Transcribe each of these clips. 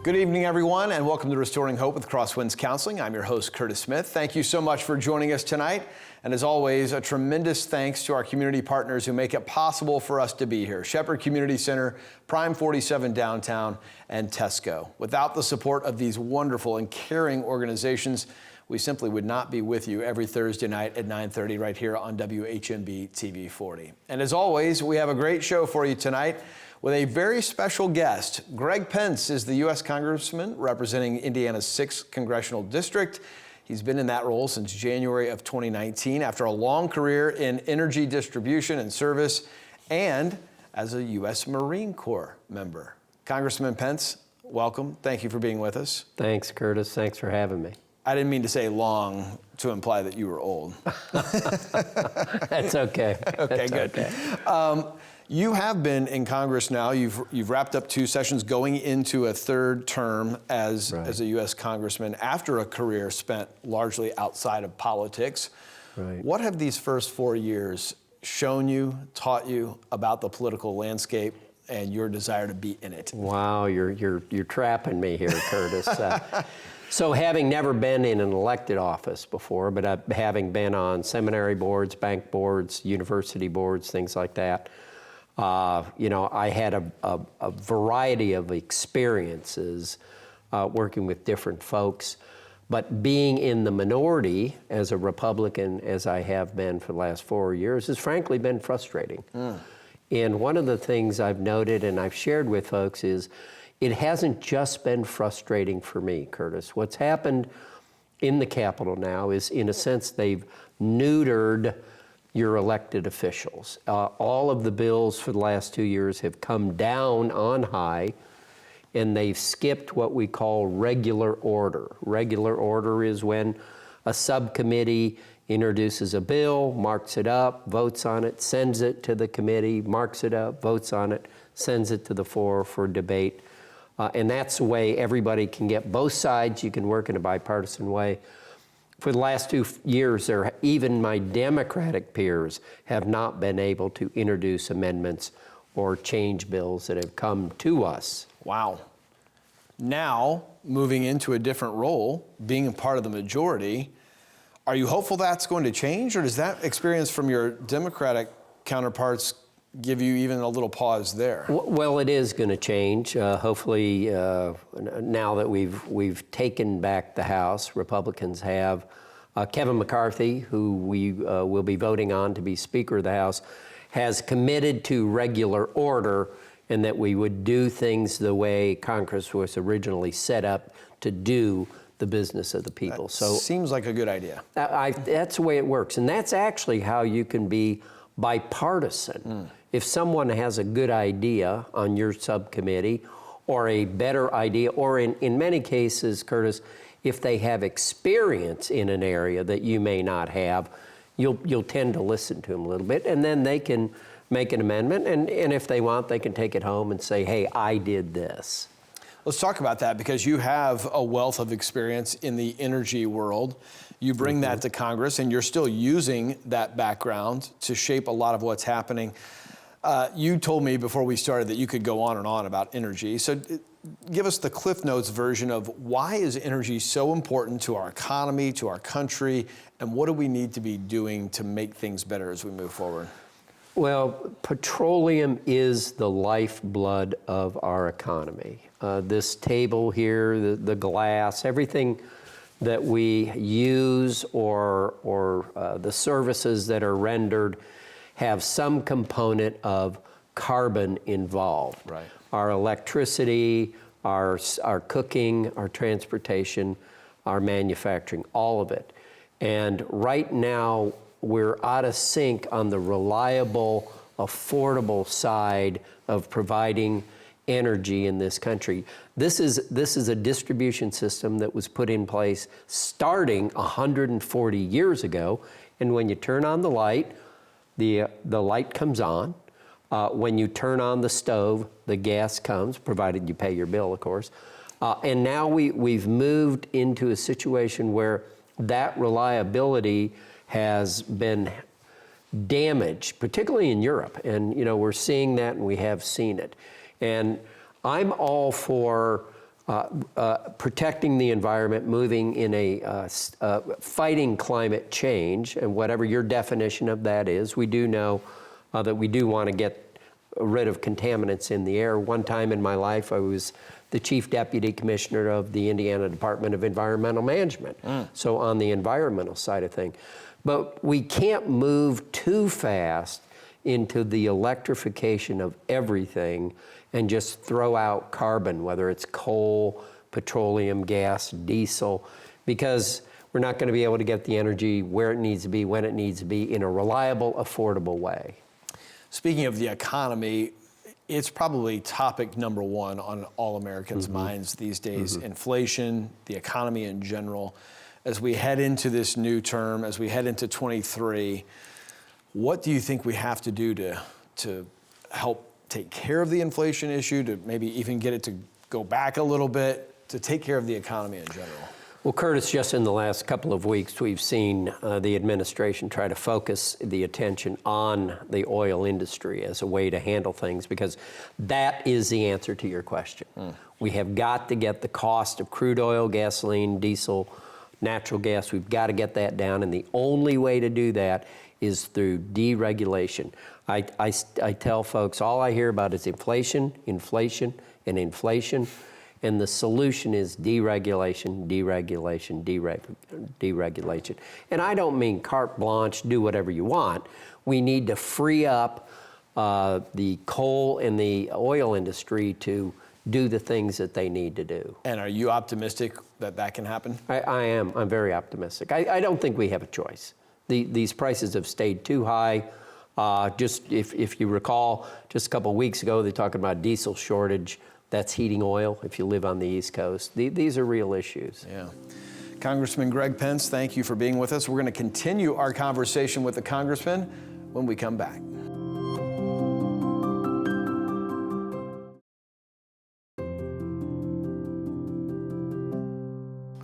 Good evening, everyone, and welcome to Restoring Hope with Crosswinds Counseling. I'm your host, Curtis Smith. Thank you so much for joining us tonight. And as always, a tremendous thanks to our community partners who make it possible for us to be here. Shepherd Community Center, Prime 47 Downtown, and Tesco. Without the support of these wonderful and caring organizations, we simply would not be with you every Thursday night at 9:30 right here on WHMB TV 40. And as always, we have a great show for you tonight with a very special guest. Greg Pence is the U.S. Congressman representing Indiana's 6th Congressional District. He's been in that role since January of 2019 after a long career in energy distribution and service and as a U.S. Marine Corps member. Congressman Pence, welcome. Thank you for being with us. Thanks, Curtis. Thanks for having me. I didn't mean to say long to imply that you were old. That's okay. Okay, good. Okay. You have been in Congress now. You've wrapped up 2 sessions, going into a 3rd term as a U.S. Congressman after a career spent largely outside of politics. Right. What have these first 4 years shown you, taught you about the political landscape and your desire to be in it? Wow, you're trapping me here, Curtis. So having never been in an elected office before, but having been on seminary boards, bank boards, university boards, things like that, I had a variety of experiences working with different folks, but being in the minority as a Republican, as I have been for the last 4 years, has frankly been frustrating. And one of the things I've noted and I've shared with folks is it hasn't just been frustrating for me, Curtis. What's happened in the Capitol now is, in a sense, they've neutered your elected officials. All of the bills for the last 2 years have come down on high, and they've skipped what we call regular order. Regular order is when a subcommittee introduces a bill, marks it up, votes on it, sends it to the committee, marks it up, votes on it, sends it to the floor for debate. And that's the way everybody can get both sides. You can work in a bipartisan way. For the last 2 years, even my Democratic peers have not been able to introduce amendments or change bills that have come to us. Wow. Now, moving into a different role, being a part of the majority, are you hopeful that's going to change, or does that experience from your Democratic counterparts give you even a little pause there? Well, it is going to change. Hopefully, now that we've taken back the House, Republicans have. Kevin McCarthy, who we will be voting on to be Speaker of the House, has committed to regular order and that we would do things the way Congress was originally set up to do the business of the people. So seems like a good idea. That's the way it works. And that's actually how you can be bipartisan. If someone has a good idea on your subcommittee or a better idea, or in many cases, Curtis, if they have experience in an area that you may not have, you'll tend to listen to them a little bit, and then they can make an amendment, and if they want, they can take it home and say, hey, I did this. Let's talk about that, because you have a wealth of experience in the energy world. You bring that to Congress, and you're still using that background to shape a lot of what's happening. You told me before we started that you could go on and on about energy. So give us the Cliff Notes version of why is energy so important to our economy, to our country, and what do we need to be doing to make things better as we move forward? Well, petroleum is the lifeblood of our economy. This table here, the glass, everything that we use or the services that are rendered have some component of carbon involved. Right. Our electricity, our cooking, our transportation, our manufacturing, all of it. And right now, we're out of sync on the reliable, affordable side of providing energy in this country. This is a distribution system that was put in place starting 140 years ago. And when you turn on the light, the light comes on. When you turn on the stove, the gas comes, provided you pay your bill, of course. And now we've moved into a situation where that reliability has been damaged, particularly in Europe. And, we're seeing that, and we have seen it. And I'm all for protecting the environment, moving in fighting climate change, and whatever your definition of that is. We do know that we do want to get rid of contaminants in the air. One time in my life, I was the Chief Deputy Commissioner of the Indiana Department of Environmental Management, so on the environmental side of things. But we can't move too fast into the electrification of everything and just throw out carbon, whether it's coal, petroleum, gas, diesel, because we're not going to be able to get the energy where it needs to be, when it needs to be, in a reliable, affordable way. Speaking of the economy, it's probably topic number one on all Americans' minds these days. Inflation, the economy in general. As we head into this new term, as we head into 23, what do you think we have to do to help take care of the inflation issue, to maybe even get it to go back a little bit, to take care of the economy in general? Well, Curtis, just in the last couple of weeks, we've seen the administration try to focus the attention on the oil industry as a way to handle things, because that is the answer to your question. We have got to get the cost of crude oil, gasoline, diesel, natural gas, we've got to get that down, and the only way to do that is through deregulation. I tell folks, all I hear about is inflation, inflation, and inflation. And the solution is deregulation, deregulation, deregulation. And I don't mean carte blanche, do whatever you want. We need to free up the coal and the oil industry to do the things that they need to do. And are you optimistic that that can happen? I am. I'm very optimistic. I don't think we have a choice. These prices have stayed too high. Just if you recall, just a couple of weeks ago, they're talking about diesel shortage. That's heating oil if you live on the East Coast. These are real issues. Yeah. Congressman Greg Pence, thank you for being with us. We're going to continue our conversation with the Congressman when we come back.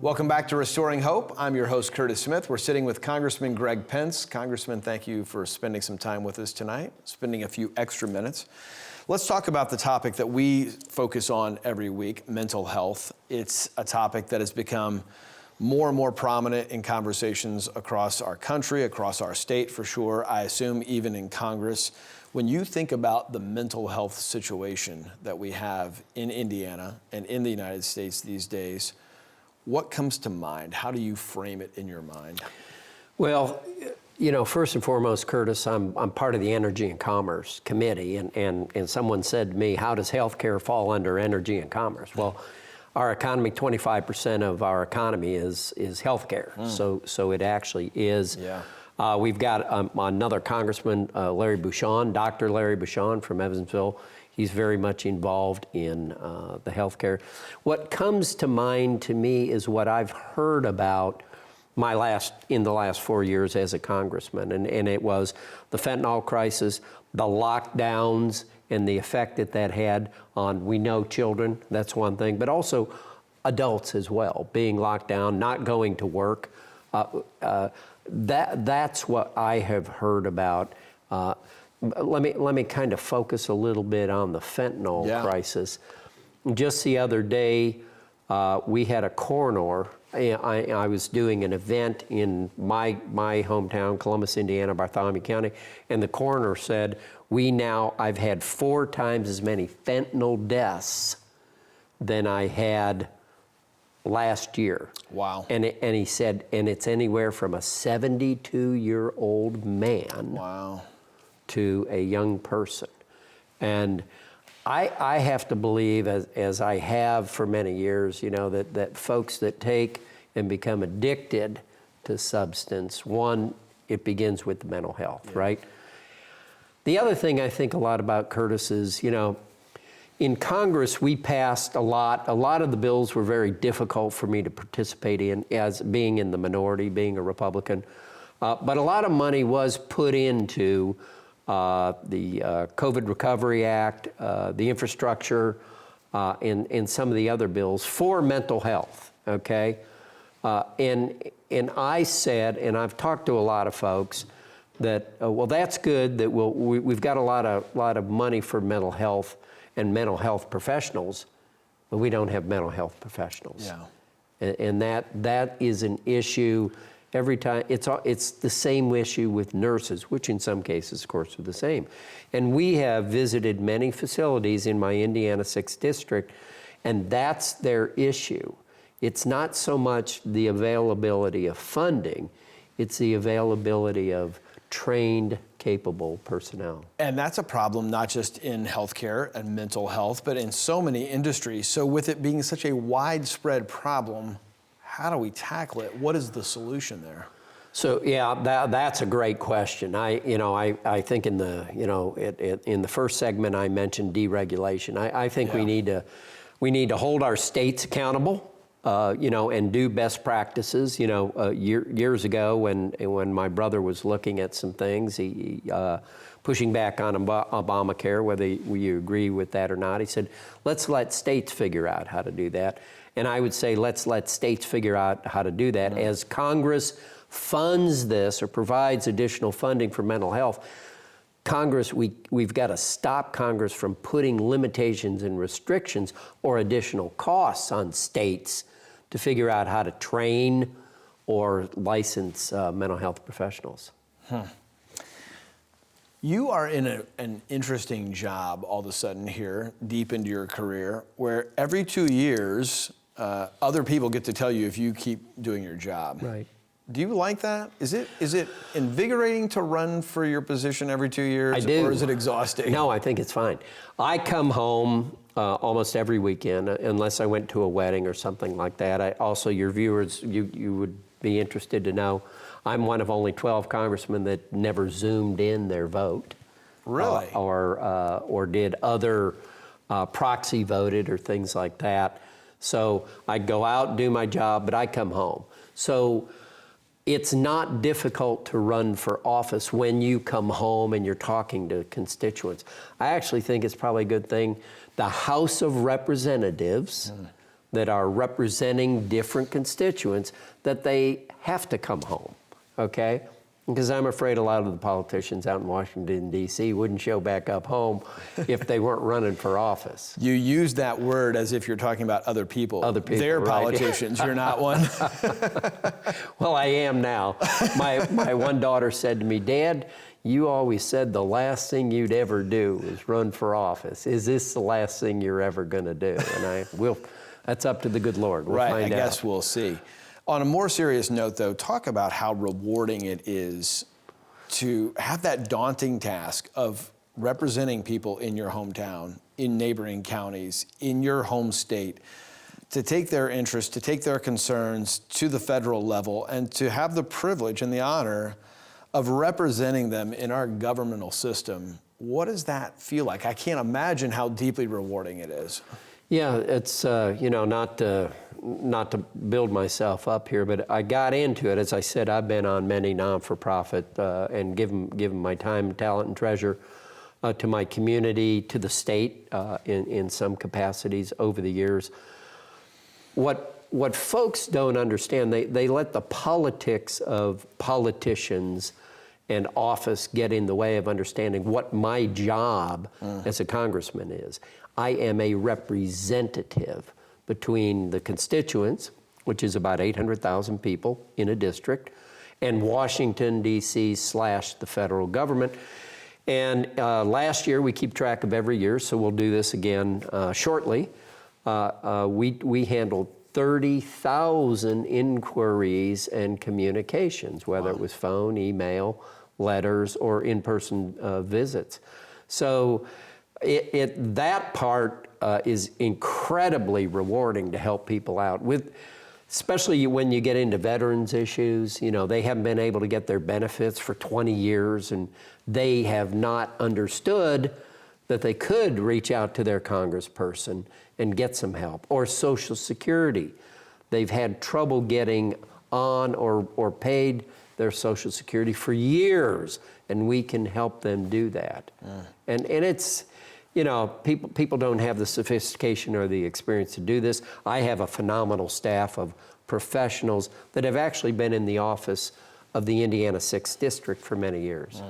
Welcome back to Restoring Hope. I'm your host, Curtis Smith. We're sitting with Congressman Greg Pence. Congressman, thank you for spending some time with us tonight, spending a few extra minutes. Let's talk about the topic that we focus on every week, mental health. It's a topic that has become more and more prominent in conversations across our country, across our state for sure, I assume even in Congress. When you think about the mental health situation that we have in Indiana and in the United States these days, what comes to mind? How do you frame it in your mind? Well, you know, first and foremost, Curtis, I'm part of the Energy and Commerce Committee, and someone said to me, how does healthcare fall under energy and commerce? Well, our economy, 25% of our economy is healthcare, so it actually is. Yeah. We've got another Congressman, Larry Bucshon, Dr. Larry Bucshon from Evansville. He's very much involved in the healthcare. What comes to mind to me is what I've heard about in the last 4 years as a congressman, and it was the fentanyl crisis, the lockdowns, and the effect that had on, we know, children, that's one thing, but also adults as well, being locked down, not going to work. That's what I have heard about. Let me kind of focus a little bit on the fentanyl crisis. Just the other day, we had a coroner. I was doing an event in my hometown, Columbus, Indiana, Bartholomew County, and the coroner said, I've had 4 times as many fentanyl deaths than I had last year. Wow. And he said, and it's anywhere from a 72-year-old man to a young person. And I have to believe, as I have for many years, you know, that folks that take and become addicted to substance, one, it begins with the mental health, right? The other thing I think a lot about, Curtis, is, you know, in Congress, we passed a lot of the bills were very difficult for me to participate in as being in the minority, being a Republican. But a lot of money was put into the COVID Recovery Act, the infrastructure, and some of the other bills for mental health, okay? And I said, and I've talked to a lot of folks, that, well, that's good, that we've got a lot of money for mental health and mental health professionals. but we don't have mental health professionals. Yeah. And that is an issue every time. It's the same issue with nurses, which in some cases, of course, are the same. And we have visited many facilities in my Indiana 6th district, and that's their issue. It's not so much the availability of funding, it's the availability of trained, capable personnel. And that's a problem not just in healthcare and mental health, but in so many industries. So with it being such a widespread problem, how do we tackle it? What is the solution there? So yeah, that's a great question. I think in the first segment I mentioned deregulation. I think we need to hold our states accountable. And do best practices. Years ago when my brother was looking at some things, he pushing back on Obamacare, whether you agree with that or not, he said, let's let states figure out how to do that. And I would say, let's let states figure out how to do that. As Congress funds this or provides additional funding for mental health, Congress, we've got to stop Congress from putting limitations and restrictions or additional costs on states to figure out how to train or license mental health professionals. You are in an interesting job all of a sudden here, deep into your career, where every 2 years, other people get to tell you if you keep doing your job. Right. Do you like that? Is it invigorating to run for your position every 2 years? I do. Or is it exhausting? No, I think it's fine. I come home almost every weekend, unless I went to a wedding or something like that. Also, your viewers, you would be interested to know, I'm one of only 12 congressmen that never Zoomed in their vote. Really? Or did other proxy voted or things like that. So I'd go out, do my job, but I come home. So it's not difficult to run for office when you come home and you're talking to constituents. I actually think it's probably a good thing. The House of Representatives that are representing different constituents, that they have to come home, okay? Because I'm afraid a lot of the politicians out in Washington, D.C. wouldn't show back up home if they weren't running for office. You use that word as if you're talking about other people. Other people, They're right. politicians, you're not one. Well, I am now. My one daughter said to me, Dad, you always said the last thing you'd ever do is run for office. Is this the last thing you're ever going to do? And that's up to the good Lord. We'll find out. I guess we'll see. On a more serious note, though, talk about how rewarding it is to have that daunting task of representing people in your hometown, in neighboring counties, in your home state, to take their interests, to take their concerns to the federal level, and to have the privilege and the honor of representing them in our governmental system. What does that feel like? I can't imagine how deeply rewarding it is. Yeah, it's, not to build myself up here, but I got into it. As I said, I've been on many non-for-profit and given my time, talent, and treasure to my community, to the state in some capacities over the years. What folks don't understand, they let the politics of politicians and office get in the way of understanding what my job as a congressman is. I am a representative between the constituents, which is about 800,000 people in a district, and Washington, D.C. / the federal government. And last year, we keep track of every year, so we'll do this again shortly. We handled 30,000 inquiries and communications, whether it was phone, email, letters, or in-person visits. So that part is incredibly rewarding to help people out with, especially when you get into veterans issues. They haven't been able to get their benefits for 20 years, and they have not understood that they could reach out to their congressperson and get some help. Or Social Security. They've had trouble getting on or paid their Social Security for years, and we can help them do that. And it's, people don't have the sophistication or the experience to do this. I have a phenomenal staff of professionals that have actually been in the office of the Indiana 6th District for many years.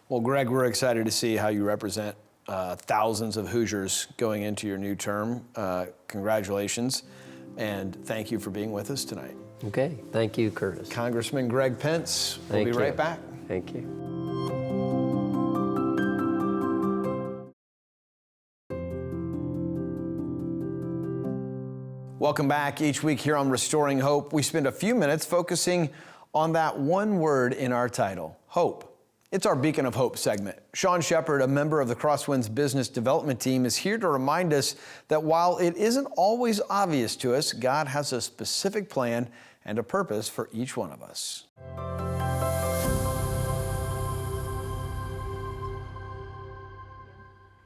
Well, Greg, we're excited to see how you represent thousands of Hoosiers going into your new term. Congratulations, and thank you for being with us tonight. Okay, thank you, Curtis. Congressman Greg Pence, we'll be right back. Thank you. Welcome back. Each week here on Restoring Hope, we spend a few minutes focusing on that one word in our title, hope. It's our Beacon of Hope segment. Sean Shepard, a member of the Crosswinds Business Development Team, is here to remind us that while it isn't always obvious to us, God has a specific plan and a purpose for each one of us.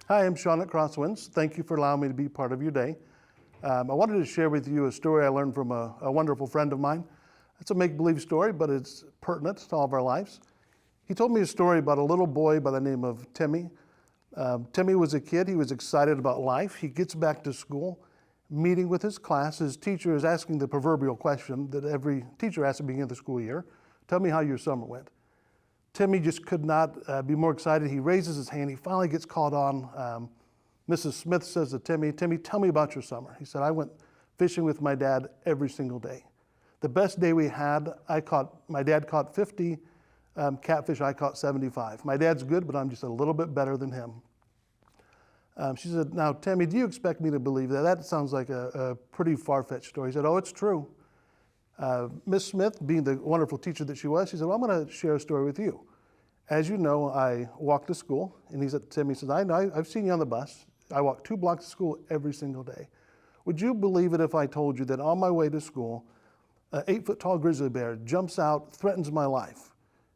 Hi, I'm Sean at Crosswinds. Thank you for allowing me to be part of your day. I wanted to share with you a story I learned from a wonderful friend of mine. It's a make-believe story, but it's pertinent to all of our lives. He told me a story about a little boy by the name of Timmy. Timmy was a kid. He was excited about life. He gets back to school, meeting with his class. His teacher is asking the proverbial question that every teacher asks at the beginning of the school year. Tell me how your summer went. Timmy just could not be more excited. He raises his hand. He finally gets called on. Mrs. Smith says to Timmy, "Timmy, tell me about your summer." He said, "I went fishing with my dad every single day. The best day we had, my dad caught 50 catfish, I caught 75. My dad's good, but I'm just a little bit better than him." She said, "Now, Timmy, do you expect me to believe that? That sounds like a pretty far-fetched story." He said, "Oh, it's true." Miss Smith, being the wonderful teacher that she was, she said, "Well, I'm going to share a story with you. As you know, I walk to school." And Timmy says, "I know, I've seen you on the bus. I walk 2 blocks to school every single day. Would you believe it if I told you that on my way to school, an 8-foot-tall grizzly bear jumps out, threatens my life,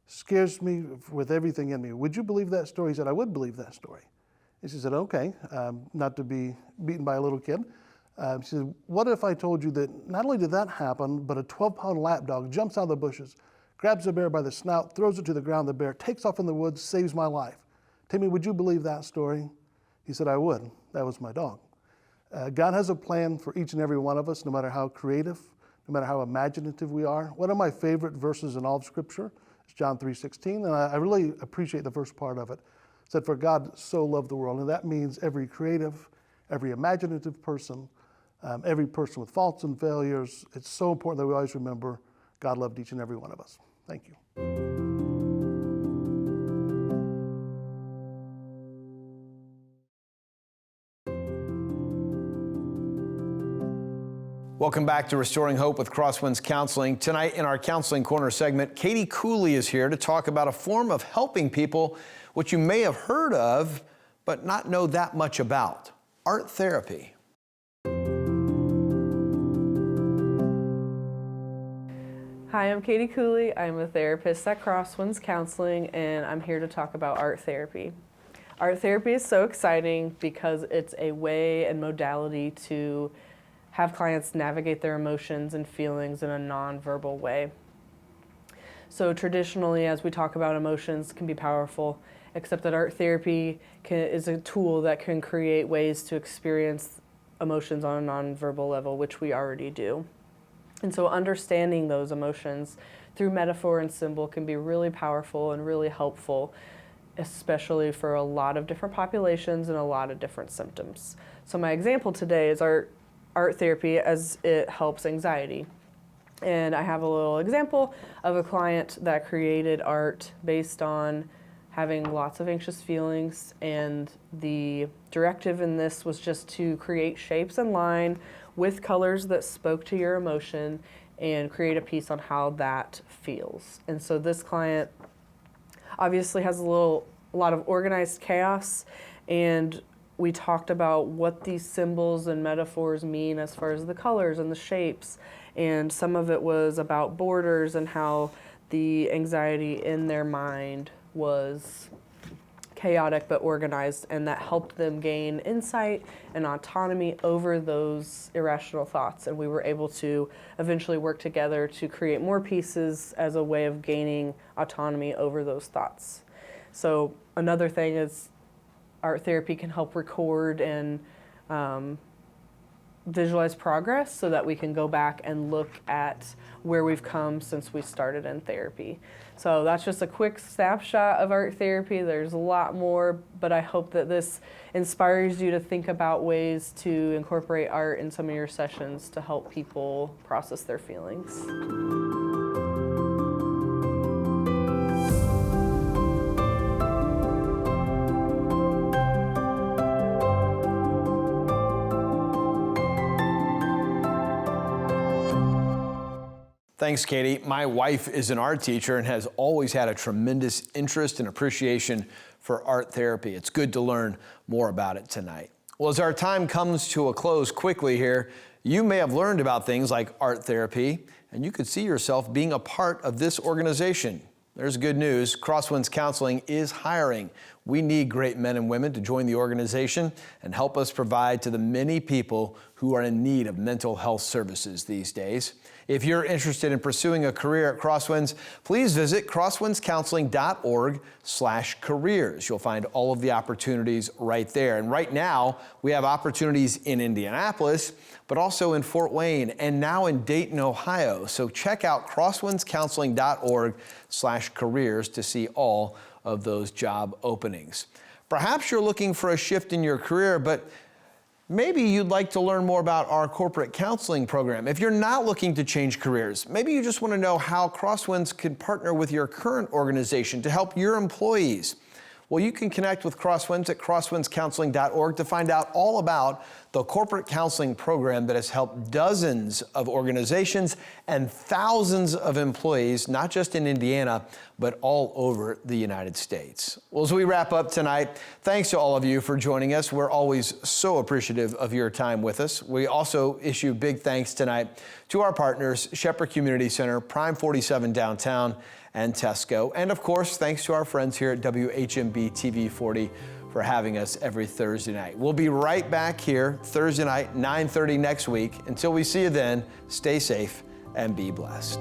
scares me with everything in me? Would you believe that story?" He said, "I would believe that story." And she said, "Okay," not to be beaten by a little kid. She said, "What if I told you that not only did that happen, but a 12-pound lapdog jumps out of the bushes, grabs the bear by the snout, throws it to the ground, the bear takes off in the woods, saves my life. Timmy, would you believe that story?" He said, "I would. That was my dog." God has a plan for each and every one of us, no matter how creative, no matter how imaginative we are. One of my favorite verses in all of Scripture is John 3:16, and I really appreciate the first part of it. It said, "For God so loved the world," and that means every creative, every imaginative person, every person with faults and failures. It's so important that we always remember God loved each and every one of us. Thank you. Welcome back to Restoring Hope with Crosswinds Counseling. Tonight in our Counseling Corner segment, Katie Cooley is here to talk about a form of helping people which you may have heard of but not know that much about, art therapy. Hi, I'm Katie Cooley. I'm a therapist at Crosswinds Counseling, and I'm here to talk about art therapy. Art therapy is so exciting because it's a way and modality to have clients navigate their emotions and feelings in a nonverbal way. So traditionally, as we talk about emotions can be powerful, except that art therapy is a tool that can create ways to experience emotions on a nonverbal level, which we already do. And so understanding those emotions through metaphor and symbol can be really powerful and really helpful, especially for a lot of different populations and a lot of different symptoms. So my example today is art therapy as it helps anxiety. And I have a little example of a client that created art based on having lots of anxious feelings, and the directive in this was just to create shapes and line with colors that spoke to your emotion and create a piece on how that feels. And so this client obviously has a lot of organized chaos, and we talked about what these symbols and metaphors mean as far as the colors and the shapes, and some of it was about borders and how the anxiety in their mind was chaotic but organized, and that helped them gain insight and autonomy over those irrational thoughts. And we were able to eventually work together to create more pieces as a way of gaining autonomy over those thoughts. So another thing is art therapy can help record and visualize progress so that we can go back and look at where we've come since we started in therapy. So that's just a quick snapshot of art therapy. There's a lot more, but I hope that this inspires you to think about ways to incorporate art in some of your sessions to help people process their feelings. Thanks, Katie. My wife is an art teacher and has always had a tremendous interest and appreciation for art therapy. It's good to learn more about it tonight. Well, as our time comes to a close quickly here, you may have learned about things like art therapy, and you could see yourself being a part of this organization. There's good news. Crosswinds Counseling is hiring. We need great men and women to join the organization and help us provide to the many people who are in need of mental health services these days. If you're interested in pursuing a career at Crosswinds, please visit crosswindscounseling.org/careers. You'll find all of the opportunities right there. And right now, we have opportunities in Indianapolis, but also in Fort Wayne and now in Dayton, Ohio. So check out crosswindscounseling.org/careers to see all of those job openings. Perhaps you're looking for a shift in your career, but maybe you'd like to learn more about our corporate counseling program. If you're not looking to change careers, maybe you just want to know how Crosswinds could partner with your current organization to help your employees. Well, you can connect with Crosswinds at crosswindscounseling.org to find out all about the corporate counseling program that has helped dozens of organizations and thousands of employees, not just in Indiana, but all over the United States. Well, as we wrap up tonight, thanks to all of you for joining us. We're always so appreciative of your time with us. We also issue big thanks tonight to our partners, Shepherd Community Center, Prime 47 Downtown, and Tesco. And of course, thanks to our friends here at WHMB TV 40 for having us every Thursday night. We'll be right back here Thursday night, 9:30 next week. Until we see you then, stay safe and be blessed.